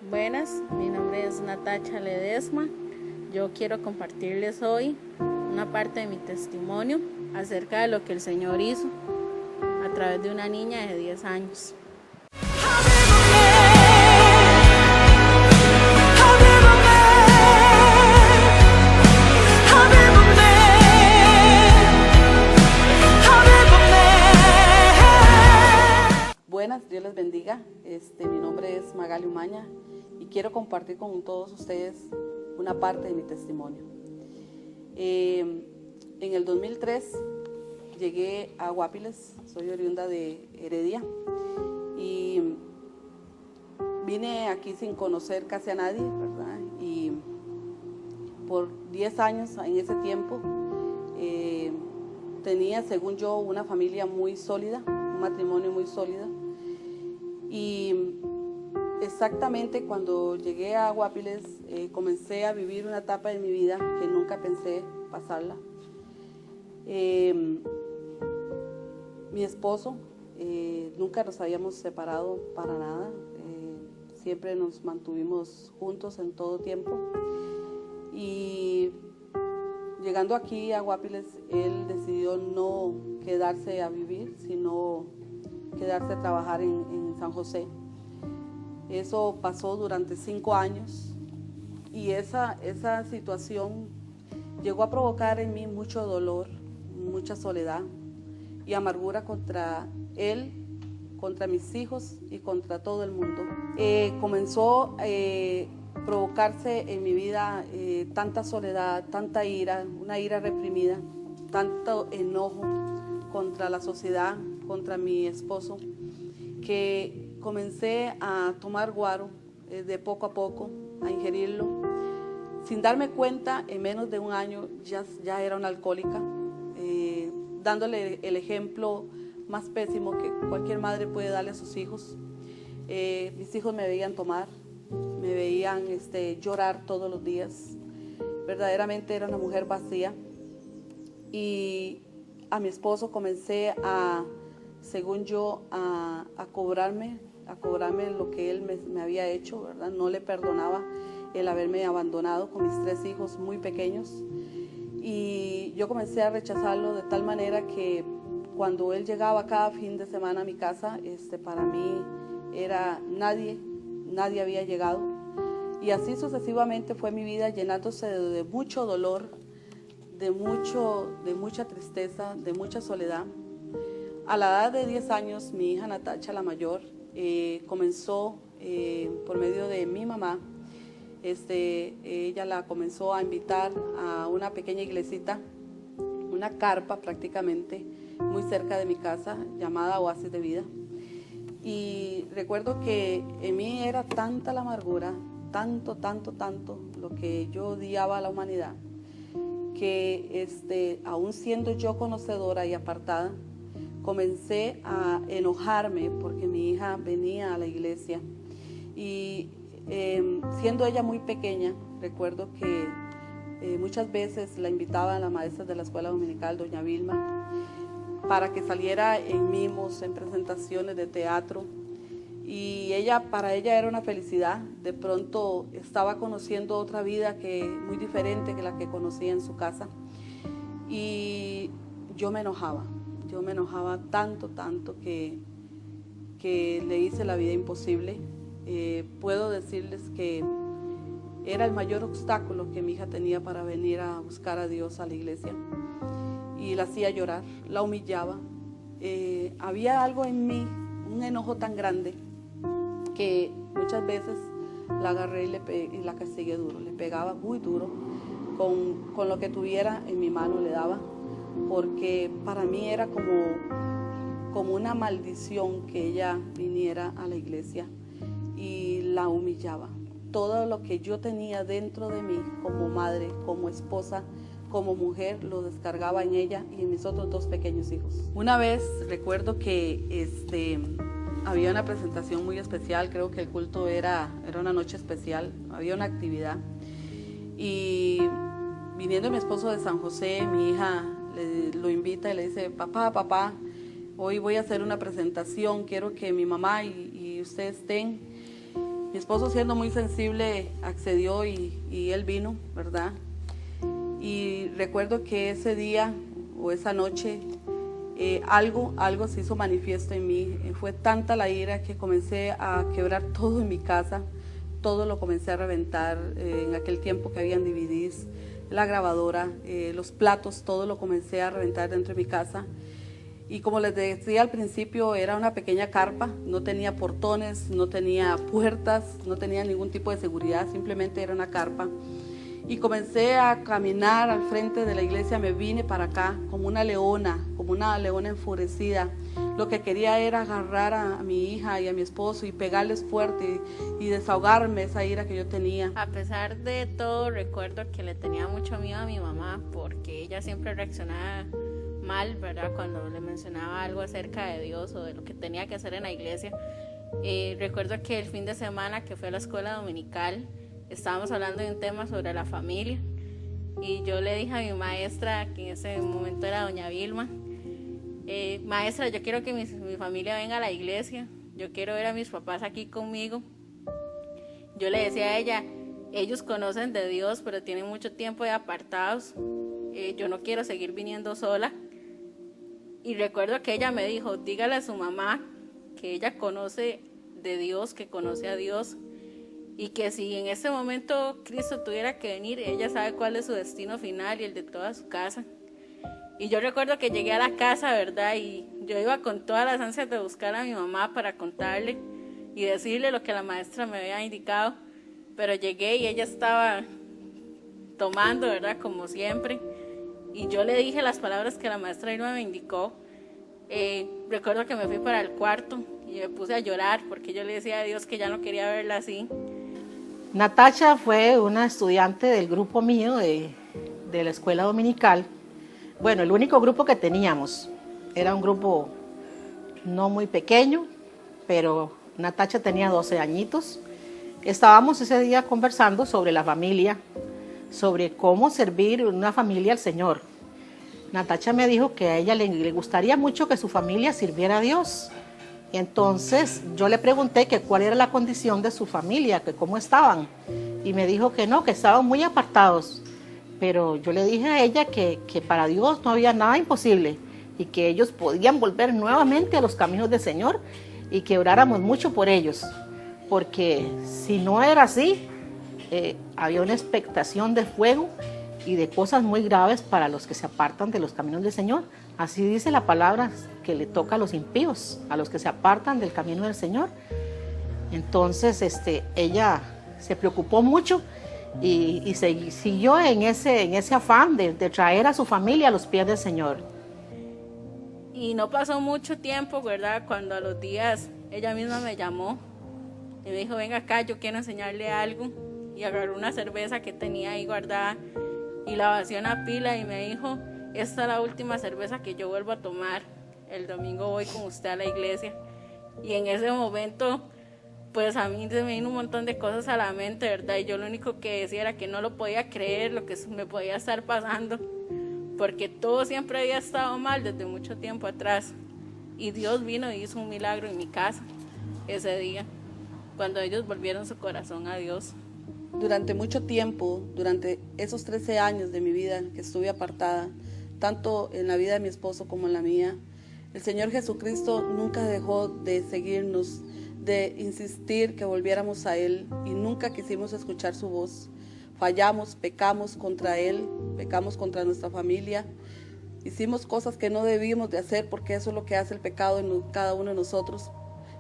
Buenas, mi nombre es Natacha Ledesma. Yo quiero compartirles hoy una parte de mi testimonio acerca de lo que el Señor hizo a través de una niña de 10 años. Buenas, Dios les bendiga. Mi nombre es Magali Umaña y quiero compartir con todos ustedes una parte de mi testimonio. En el 2003 llegué a Guapiles, soy oriunda de Heredia y vine aquí sin conocer casi a nadie, ¿verdad? Y por 10 años en ese tiempo tenía, según yo, una familia muy sólida, un matrimonio muy sólido. Y exactamente cuando llegué a Guapiles comencé a vivir una etapa de mi vida que nunca pensé pasarla. Mi esposo, nunca nos habíamos separado para nada, siempre nos mantuvimos juntos en todo tiempo. Y llegando aquí a Guapiles, él decidió no quedarse a vivir, sino quedarse a trabajar en San José. Eso pasó durante 5 años y esa situación llegó a provocar en mí mucho dolor, mucha soledad y amargura contra él, contra mis hijos y contra todo el mundo. Comenzó a provocarse en mi vida tanta soledad, tanta ira, una ira reprimida, tanto enojo contra la sociedad, contra mi esposo, que comencé a tomar guaro de poco a poco, a ingerirlo. Sin darme cuenta, en menos de un año ya era una alcohólica, dándole el ejemplo más pésimo que cualquier madre puede darle a sus hijos. Mis hijos me veían tomar, me veían llorar todos los días. Verdaderamente era una mujer vacía. Y a mi esposo comencé según yo, a cobrarme lo que él me había hecho, ¿verdad? No le perdonaba el haberme abandonado con mis 3 hijos muy pequeños. Y yo comencé a rechazarlo de tal manera que cuando él llegaba cada fin de semana a mi casa, para mí era nadie había llegado. Y así sucesivamente fue mi vida llenándose de mucho dolor, de mucha tristeza, de mucha soledad. A la edad de 10 años, mi hija Natacha, la mayor, comenzó por medio de mi mamá. Ella la comenzó a invitar a una pequeña iglesita, una carpa prácticamente, muy cerca de mi casa, llamada Oasis de Vida. Y recuerdo que en mí era tanta la amargura, tanto lo que yo odiaba a la humanidad, que aún siendo yo conocedora y apartada, comencé a enojarme porque mi hija venía a la iglesia y siendo ella muy pequeña, recuerdo que muchas veces la invitaba a la maestra de la escuela dominical, doña Vilma, para que saliera en mimos, en presentaciones de teatro, y para ella era una felicidad. De pronto estaba conociendo otra vida muy diferente que la que conocía en su casa, y yo me enojaba tanto que le hice la vida imposible. Puedo decirles que era el mayor obstáculo que mi hija tenía para venir a buscar a Dios a la iglesia, y la hacía llorar, la humillaba. Había algo en mí, un enojo tan grande, que muchas veces la agarré y la castigué duro, le pegaba muy duro, con lo que tuviera en mi mano le daba, porque para mí era como una maldición que ella viniera a la iglesia, y la humillaba. Todo lo que yo tenía dentro de mí como madre, como esposa, como mujer, lo descargaba en ella y en mis otros 2 pequeños hijos. Una vez recuerdo que había una presentación muy especial, creo que el culto era una noche especial, había una actividad, y viniendo mi esposo de San José, mi hija lo invita y le dice: papá, hoy voy a hacer una presentación, quiero que mi mamá y usted estén. Mi esposo, siendo muy sensible, accedió y él vino, ¿verdad? Y recuerdo que ese día o esa noche algo se hizo manifiesto en mí. Fue tanta la ira que comencé a quebrar todo en mi casa. Todo lo comencé a reventar. En aquel tiempo que habían DVDs, la grabadora, los platos, todo lo comencé a reventar dentro de mi casa. Y como les decía al principio, era una pequeña carpa, no tenía portones, no tenía puertas, no tenía ningún tipo de seguridad, simplemente era una carpa. Y comencé a caminar al frente de la iglesia, me vine para acá como una leona enfurecida. Lo que quería era agarrar a mi hija y a mi esposo y pegarles fuerte y desahogarme esa ira que yo tenía. A pesar de todo, recuerdo que le tenía mucho miedo a mi mamá porque ella siempre reaccionaba mal, ¿verdad? Cuando le mencionaba algo acerca de Dios o de lo que tenía que hacer en la iglesia. Recuerdo que el fin de semana que fue a la escuela dominical, estábamos hablando de un tema sobre la familia y yo le dije a mi maestra, que en ese momento era doña Vilma, maestra, yo quiero que mi familia venga a la iglesia, yo quiero ver a mis papás aquí conmigo. Yo le decía a ella, ellos conocen de Dios, pero tienen mucho tiempo de apartados, yo no quiero seguir viniendo sola. Y recuerdo que ella me dijo, dígale a su mamá que ella conoce de Dios, que conoce a Dios, y que si en ese momento Cristo tuviera que venir, ella sabe cuál es su destino final y el de toda su casa. Y yo recuerdo que llegué a la casa, ¿verdad? Y yo iba con todas las ansias de buscar a mi mamá para contarle y decirle lo que la maestra me había indicado, pero llegué y ella estaba tomando, ¿verdad? Como siempre. Y yo le dije las palabras que la maestra Irma me indicó. Recuerdo que me fui para el cuarto y me puse a llorar porque yo le decía a Dios que ya no quería verla así. Natacha fue una estudiante del grupo mío de la escuela dominical. Bueno, el único grupo que teníamos era un grupo no muy pequeño, pero Natacha tenía 12 añitos. Estábamos ese día conversando sobre la familia, sobre cómo servir una familia al Señor. Natacha me dijo que a ella le gustaría mucho que su familia sirviera a Dios. Entonces yo le pregunté que cuál era la condición de su familia, que cómo estaban. Y me dijo que no, que estaban muy apartados. Pero yo le dije a ella que para Dios no había nada imposible y que ellos podían volver nuevamente a los caminos del Señor y que oráramos mucho por ellos. Porque si no era así, había una expectación de fuego y de cosas muy graves para los que se apartan de los caminos del Señor. Así dice la palabra que le toca a los impíos, a los que se apartan del camino del Señor. Entonces ella se preocupó mucho y siguió en ese afán de traer a su familia a los pies del Señor. Y no pasó mucho tiempo, ¿verdad? Cuando a los días ella misma me llamó y me dijo, venga acá, yo quiero enseñarle algo. Y agarró una cerveza que tenía ahí guardada y la vació en la pila y me dijo, esta es la última cerveza que yo vuelvo a tomar. El domingo voy con usted a la iglesia. Y en ese momento, pues a mí se me vino un montón de cosas a la mente, ¿verdad? Y yo lo único que decía era que no lo podía creer, lo que me podía estar pasando, porque todo siempre había estado mal desde mucho tiempo atrás. Y Dios vino y hizo un milagro en mi casa ese día, cuando ellos volvieron su corazón a Dios. Durante mucho tiempo, durante esos 13 años de mi vida que estuve apartada, tanto en la vida de mi esposo como en la mía, el Señor Jesucristo nunca dejó de seguirnos, de insistir que volviéramos a Él y nunca quisimos escuchar su voz. Fallamos, pecamos contra Él, pecamos contra nuestra familia, hicimos cosas que no debíamos de hacer porque eso es lo que hace el pecado en cada uno de nosotros.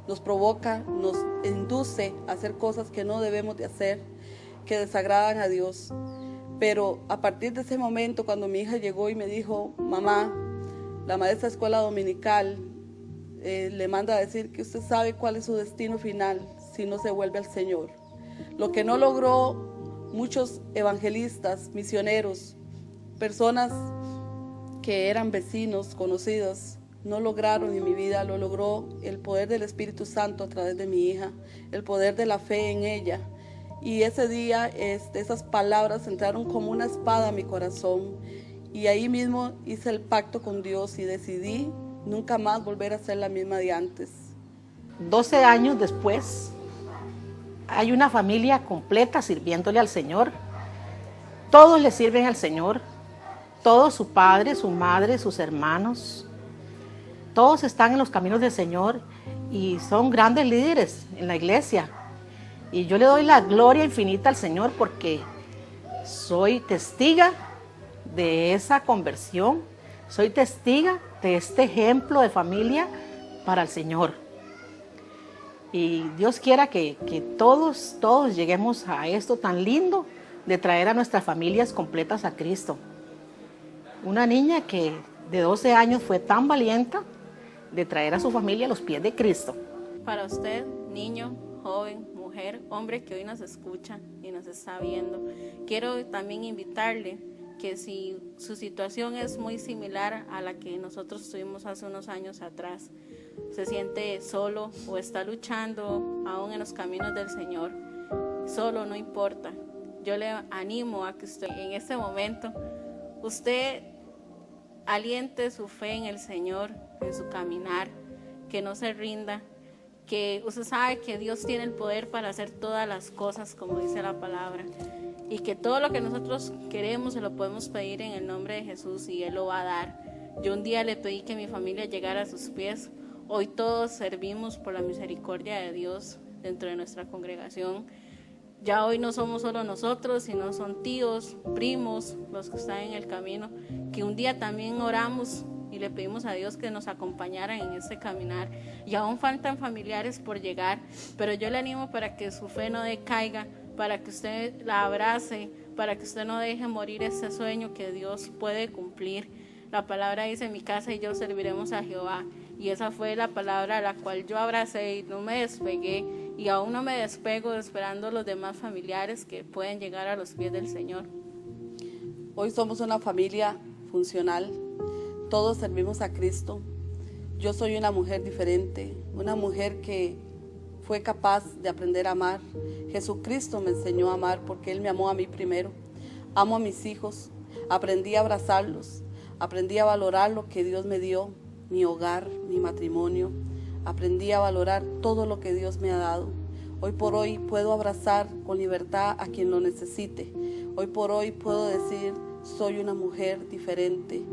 Nos provoca, nos induce a hacer cosas que no debemos de hacer, que desagradan a Dios. Pero a partir de ese momento, cuando mi hija llegó y me dijo, mamá, la maestra de escuela dominical le manda a decir que usted sabe cuál es su destino final si no se vuelve al Señor. Lo que no logró muchos evangelistas, misioneros, personas que eran vecinos, conocidos, no lograron en mi vida, lo logró el poder del Espíritu Santo a través de mi hija, el poder de la fe en ella. Y ese día esas palabras entraron como una espada a mi corazón y ahí mismo hice el pacto con Dios y decidí nunca más volver a ser la misma de antes. 12 años después, hay una familia completa sirviéndole al Señor. Todos le sirven al Señor. Todos, su padre, su madre, sus hermanos. Todos están en los caminos del Señor y son grandes líderes en la iglesia. Y yo le doy la gloria infinita al Señor porque soy testiga de esa conversión. Soy testiga de este ejemplo de familia para el Señor. Y Dios quiera que todos lleguemos a esto tan lindo de traer a nuestras familias completas a Cristo. Una niña que de 12 años fue tan valiente de traer a su familia a los pies de Cristo. Para usted, niño, joven, mujer, hombre que hoy nos escucha y nos está viendo, quiero también invitarle que si su situación es muy similar a la que nosotros tuvimos hace unos años atrás, se siente solo o está luchando aún en los caminos del Señor, solo no importa. Yo le animo a que usted en este momento, usted aliente su fe en el Señor, en su caminar, que no se rinda, que usted sabe que Dios tiene el poder para hacer todas las cosas, como dice la palabra, y que todo lo que nosotros queremos se lo podemos pedir en el nombre de Jesús y Él lo va a dar. Yo un día le pedí que mi familia llegara a sus pies. Hoy todos servimos por la misericordia de Dios dentro de nuestra congregación. Ya hoy no somos solo nosotros, sino son tíos, primos, los que están en el camino, que un día también oramos y le pedimos a Dios que nos acompañara en este caminar. Y aún faltan familiares por llegar, pero yo le animo para que su fe no decaiga, para que usted la abrace, para que usted no deje morir ese sueño que Dios puede cumplir. La palabra dice: mi casa y yo serviremos a Jehová. Y esa fue la palabra a la cual yo abracé y no me despegué. Y aún no me despego esperando los demás familiares que pueden llegar a los pies del Señor. Hoy somos una familia funcional. Todos servimos a Cristo. Yo soy una mujer diferente, una mujer que fue capaz de aprender a amar. Jesucristo me enseñó a amar porque Él me amó a mí primero. Amo a mis hijos, aprendí a abrazarlos, aprendí a valorar lo que Dios me dio, mi hogar, mi matrimonio. Aprendí a valorar todo lo que Dios me ha dado. Hoy por hoy puedo abrazar con libertad a quien lo necesite. Hoy por hoy puedo decir: soy una mujer diferente.